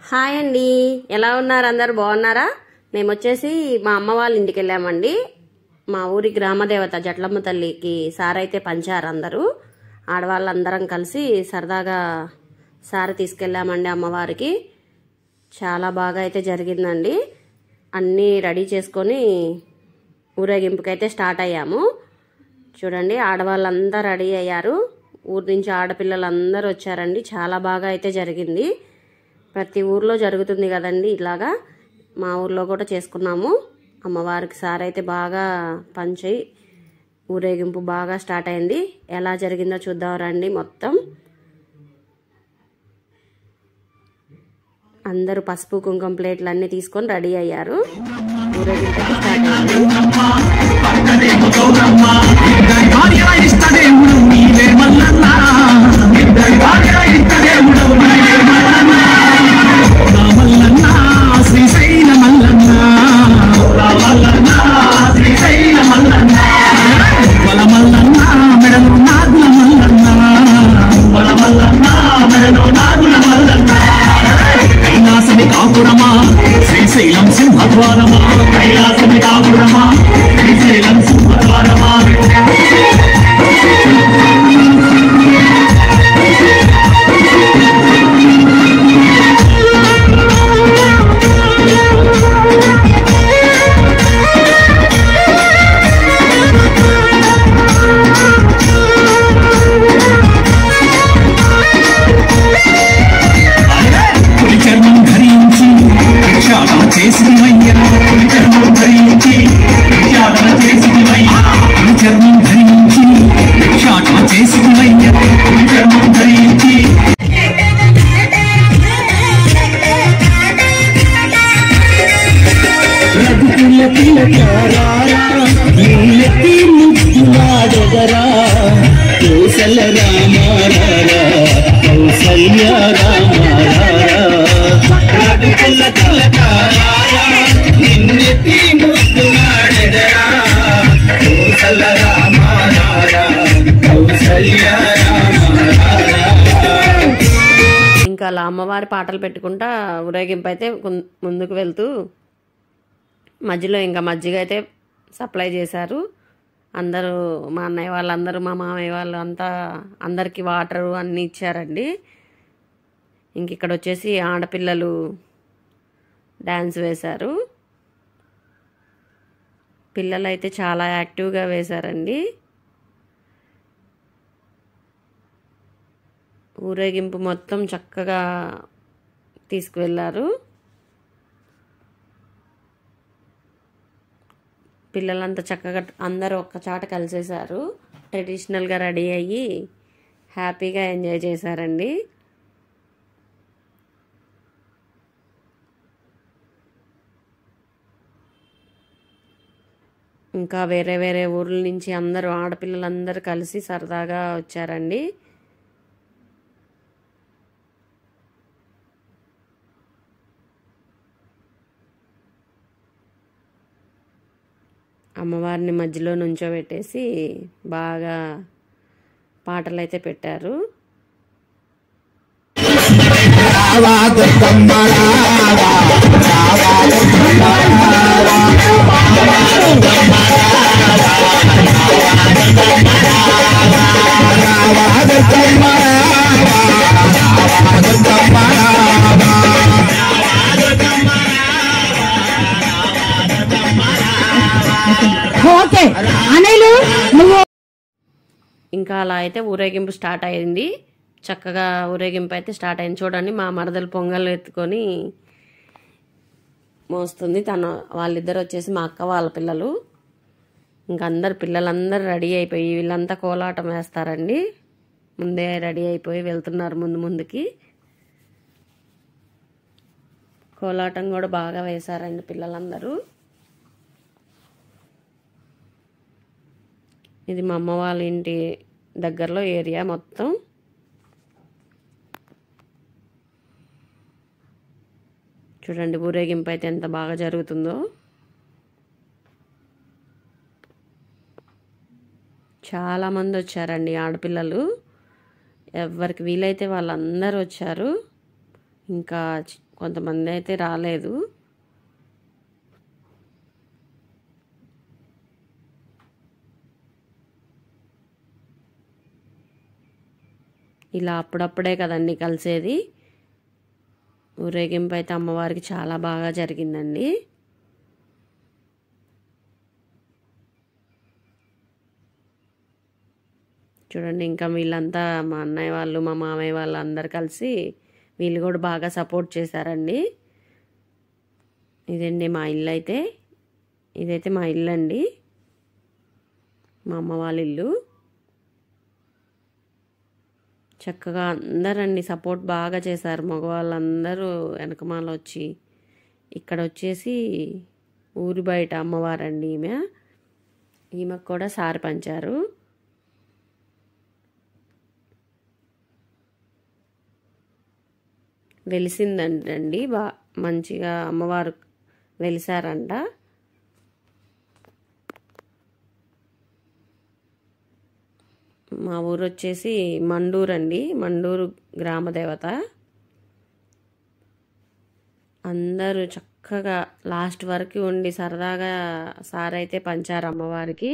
Hi అండి, ఎలా ఉన్నారు? అందరు బాగున్నారా? మేము వచ్చేసి మా అమ్మ వాళ్ళ ఇంటికి వెళ్ళామండి. మా ఊరి గ్రామదేవత జట్లమ్మ తల్లికి సారైతే పంచారు. అందరూ ఆడవాళ్ళందరం కలిసి సరదాగా సార తీసుకెళ్ళామండి అమ్మవారికి. చాలా బాగా అయితే జరిగిందండి. అన్నీ రెడీ చేసుకొని ఊరేగింపుకైతే స్టార్ట్ అయ్యాము. చూడండి, ఆడవాళ్ళందరూ రెడీ అయ్యారు. ఊరి నుంచి ఆడపిల్లలందరూ వచ్చారండి. చాలా బాగా అయితే జరిగింది. ప్రతి ఊర్లో జరుగుతుంది కదండి ఇలాగా. మా ఊర్లో కూడా చేసుకున్నాము. అమ్మవారికి సార్ అయితే బాగా పంచి ఊరేగింపు బాగా స్టార్ట్ అయింది. ఎలా జరిగిందో చూద్దాం రండి. మొత్తం అందరూ పసుపు కుంకుమ ప్లేట్లు అన్నీ తీసుకొని రెడీ అయ్యారు. ఊరేగింపు స్టార్ట్ అయింది. శ్రీశైలం సింహద్వారమా కైలాసమి కాపురమా శ్రీశైలం సింహద్వారమా ఇంకా అలా అమ్మవారి పాటలు పెట్టుకుంటా ఊరేగింపు అయితే ముందుకు వెళ్తూ మధ్యలో ఇంకా మజ్జిగ అయితే సప్లై చేశారు. అందరూ మా అన్నయ్య వాళ్ళందరూ, మా మామయ్య వాళ్ళు అంతా అందరికీ వాటరు అన్నీ ఇచ్చారండి. ఇంక ఇక్కడ వచ్చేసి ఆడపిల్లలు డ్యాన్స్ వేశారు. పిల్లలు అయితే చాలా యాక్టివ్గా వేశారండి. ఊరేగింపు మొత్తం చక్కగా తీసుకువెళ్ళారు. పిల్లలంతా చక్కగా అందరూ ఒక్కచాట కలిసేశారు. ట్రెడిషనల్గా రెడీ అయ్యి హ్యాపీగా ఎంజాయ్ చేశారండి. ఇంకా వేరే వేరే ఊర్ల నుంచి అందరూ ఆడపిల్లలందరూ కలిసి సరదాగా వచ్చారండి. అమ్మవారిని మధ్యలో నుంచోబెట్టేసి బాగా పాటలు అయితే పెట్టారు. ఇంకా అలా అయితే ఊరేగింపు స్టార్ట్ అయింది. చక్కగా ఊరేగింపు అయితే స్టార్ట్ అయింది. చూడండి, మా మరదలు పొంగల్ ఎత్తుకొని మోస్తుంది. వాళ్ళిద్దరు వచ్చేసి మా అక్క వాళ్ళ పిల్లలు. ఇంకా పిల్లలందరూ రెడీ అయిపోయి వీళ్ళంతా కోలాటం వేస్తారండి. ముందే రెడీ అయిపోయి వెళ్తున్నారు ముందుకి. కోలాటం కూడా బాగా వేశారండి పిల్లలందరూ. ఇది మా అమ్మ వాళ్ళ ఇంటి దగ్గరలో ఏరియా మొత్తం. చూడండి, ఊరేగింపు అయితే ఎంత బాగా జరుగుతుందో. చాలామంది వచ్చారండి ఆడపిల్లలు. ఎవరికి వీలైతే వాళ్ళందరూ వచ్చారు. ఇంకా కొంతమంది అయితే రాలేదు. ఇలా అప్పుడప్పుడే కదండి కలిసేది. ఊరేగింపు అయితే అమ్మవారికి చాలా బాగా జరిగిందండి. చూడండి, ఇంకా వీళ్ళంతా మా అన్నయ్య వాళ్ళు, మా మామయ్య వాళ్ళు అందరు కలిసి వీళ్ళు కూడా బాగా సపోర్ట్ చేశారండి. ఇదండి మా ఇల్లు అయితే. ఇదైతే మా ఇల్లు అండి, మా అమ్మ వాళ్ళ ఇల్లు. చక్కగా అందరండి సపోర్ట్ బాగా చేశారు. మగవాళ్ళందరూ వెనకమాల వచ్చి, ఇక్కడ వచ్చేసి ఊరి బయట అమ్మవారండి ఈమెకు కూడా సారి పంచారు. వెలిసిందంటండి, మంచిగా అమ్మవారు వెలిసారంట. మా ఊరు వచ్చేసి మండూరు అండి, మండూరు గ్రామదేవత. అందరూ చక్కగా లాస్ట్ వరకు ఉండి సరదాగా సారైతే పంచారు అమ్మవారికి.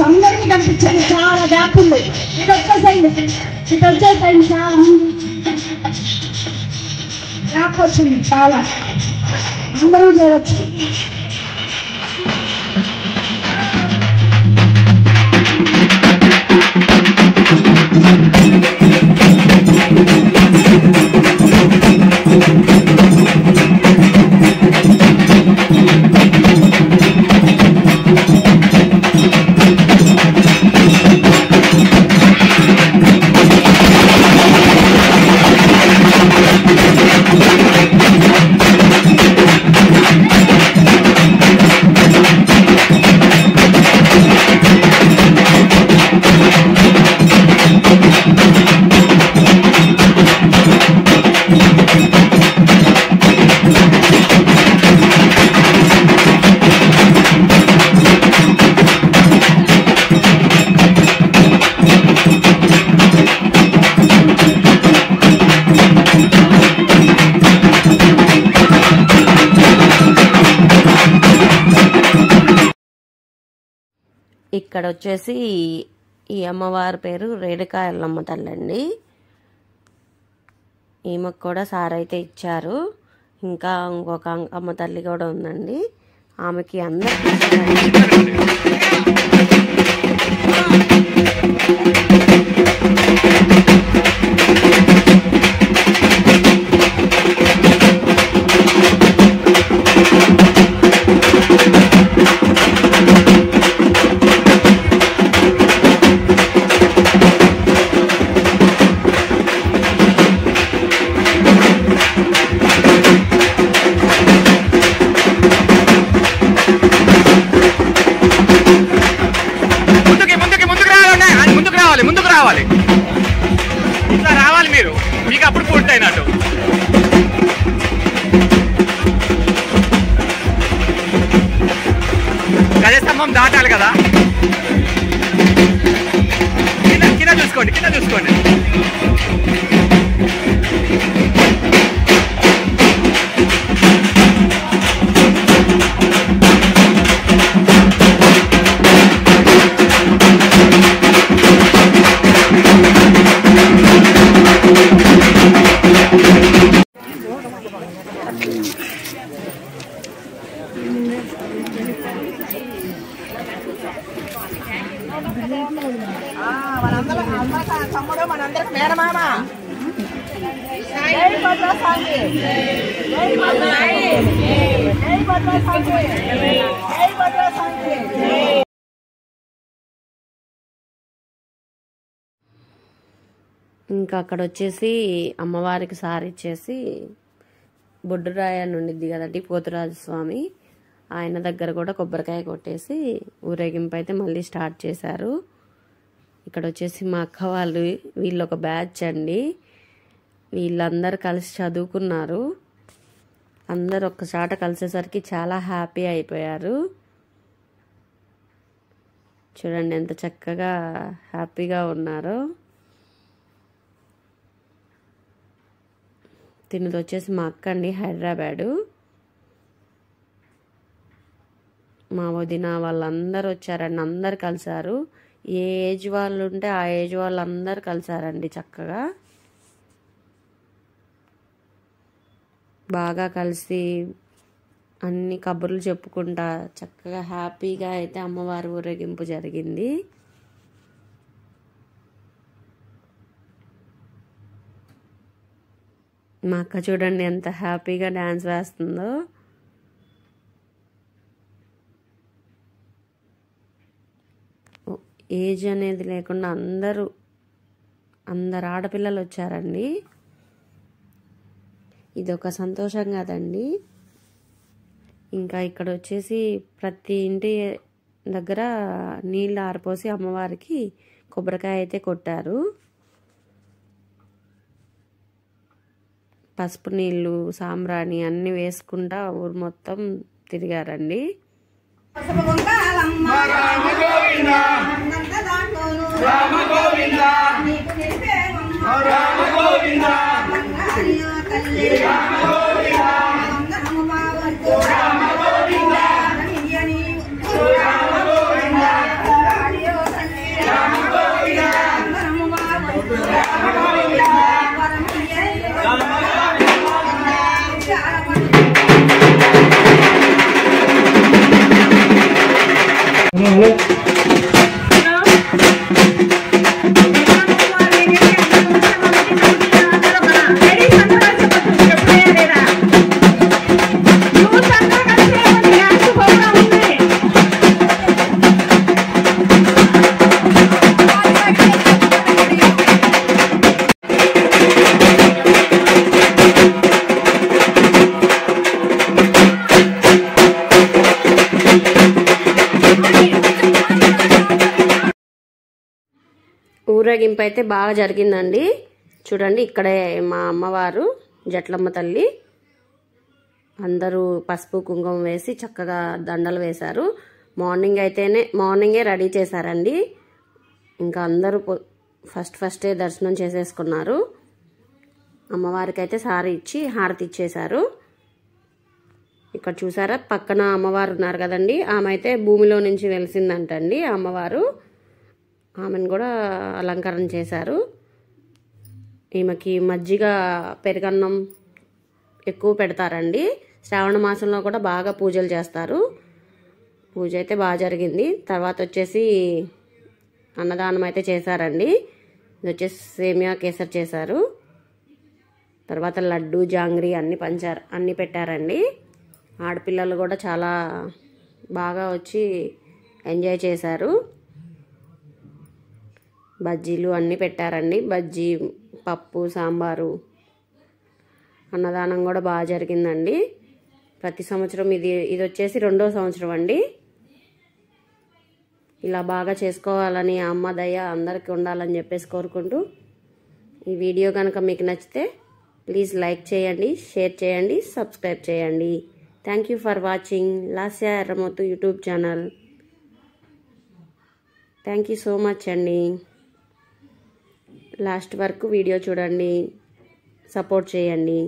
అందరికీ కనిపించండి, చాలా గ్యాప్ ఉంది. ఇటు వచ్చేసండి, ఇటు వచ్చేసండి, చాలా గ్యాప్ వచ్చింది, చాలా అందరూ చేయవచ్చు. ఇక్కడ వచ్చేసి ఈ అమ్మవారి పేరు రేణుకా ఎల్లమ్మ తల్లి అండి. ఈమెకు కూడా సారైతే ఇచ్చారు. ఇంకా ఇంకొక అమ్మ తల్లి కూడా ఉందండి, ఆమెకి అందరికీ ఇట్లా రావాలి మీరు, మీకు అప్పుడు పూర్తయినట్టు. గజస్తంభం దాటాలి కదా. కింద చూసుకోండి, కింద చూసుకోండి. తమ్ముడు మనందరికి మేనమామ. జై భద్ర స్వామి, జై భద్ర స్వామి, జై భద్ర స్వామి, జై భద్ర స్వామి. ఇంకా అక్కడ వచ్చేసి అమ్మవారికి సారి ఇచ్చేసి బొడ్డురాయ అని ఉండిద్ది కదండి పోతురాజు స్వామి, ఆయన దగ్గర కూడా కొబ్బరికాయ కొట్టేసి ఊరేగింపు అయితే మళ్ళీ స్టార్ట్ చేశారు. ఇక్కడ వచ్చేసి మా అక్క వాళ్ళు, వీళ్ళు ఒక బ్యాచ్ అండి. వీళ్ళందరూ కలిసి చదువుకున్నారు. అందరు ఒక్కసాట కలిసేసరికి చాలా హ్యాపీ అయిపోయారు. చూడండి ఎంత చక్కగా హ్యాపీగా ఉన్నారో. తినది వచ్చేసి మా అక్క అండి, హైదరాబాదు. మా వదిన వాళ్ళందరూ వచ్చారండి, అందరు కలిసారు. ఏ ఏజ్ వాళ్ళు ఉంటే ఆ ఏజ్ వాళ్ళందరూ కలిసారండి. చక్కగా బాగా కలిసి అన్ని కబుర్లు చెప్పుకుంటా చక్కగా హ్యాపీగా అయితే అమ్మవారి ఊరేగింపు జరిగింది. మా అక్క చూడండి ఎంత హ్యాపీగా డాన్స్ వేస్తుందో. ఏజ్ అనేది లేకుండా అందరూ ఆడపిల్లలు వచ్చారండి. ఇదొక సంతోషం కదండి. ఇంకా ఇక్కడ వచ్చేసి ప్రతి ఇంటి దగ్గర నీళ్ళు ఆరిపోసి అమ్మవారికి కొబ్బరికాయ అయితే కొట్టారు. పసుపు నీళ్ళు, సాంబ్రాణి అన్ని వేసుకుంటా ఊరు మొత్తం తిరిగారండి. ఊరేగింపు అయితే బాగా జరిగిందండి. చూడండి ఇక్కడే మా అమ్మవారు జట్లమ్మ తల్లి, అందరూ పసుపు కుంకుమ వేసి చక్కగా దండలు వేశారు. మార్నింగే రెడీ చేశారండి. ఇంకా అందరూ ఫస్టే దర్శనం చేసేసుకున్నారు. అమ్మవారికి అయితే సారీ ఇచ్చి హారతి ఇచ్చేశారు. ఇక్కడ చూసారా పక్కన అమ్మవారు ఉన్నారు కదండి, ఆమె అయితే భూమిలో నుంచి వెలిసిందంటండి అమ్మవారు. ఆమెను కూడా అలంకరణ చేశారు. ఈమెకి మజ్జిగ పెరుగన్నం ఎక్కువ పెడతారండి. శ్రావణ మాసంలో కూడా బాగా పూజలు చేస్తారు. పూజ అయితే బాగా జరిగింది. తర్వాత వచ్చేసి అన్నదానం అయితే చేశారండి. ఇది వచ్చేసి సేమియా కేసర్ చేశారు. తర్వాత లడ్డు, జాంగ్రీ అన్నీ పెట్టారండి. ఆడపిల్లలు కూడా చాలా బాగా వచ్చి ఎంజాయ్ చేశారు. బజ్జీలు అన్నీ పెట్టారండి. బజ్జీ, పప్పు, సాంబారు. అన్నదానం కూడా బాగా జరిగిందండి. ప్రతి సంవత్సరం ఇది వచ్చేసి 2వ సంవత్సరం అండి. ఇలా బాగా చేసుకోవాలని అమ్మ దయ అందరికీ ఉండాలని చెప్పేసి కోరుకుంటూ, ఈ వీడియో కనుక మీకు నచ్చితే ప్లీజ్ లైక్ చేయండి, షేర్ చేయండి, సబ్స్క్రైబ్ చేయండి. Thank you for watching Lasya Erramothu YouTube channel. Thank you so much అండి. లాస్ట్ వరకు వీడియో చూడండి, సపోర్ట్ చేయండి.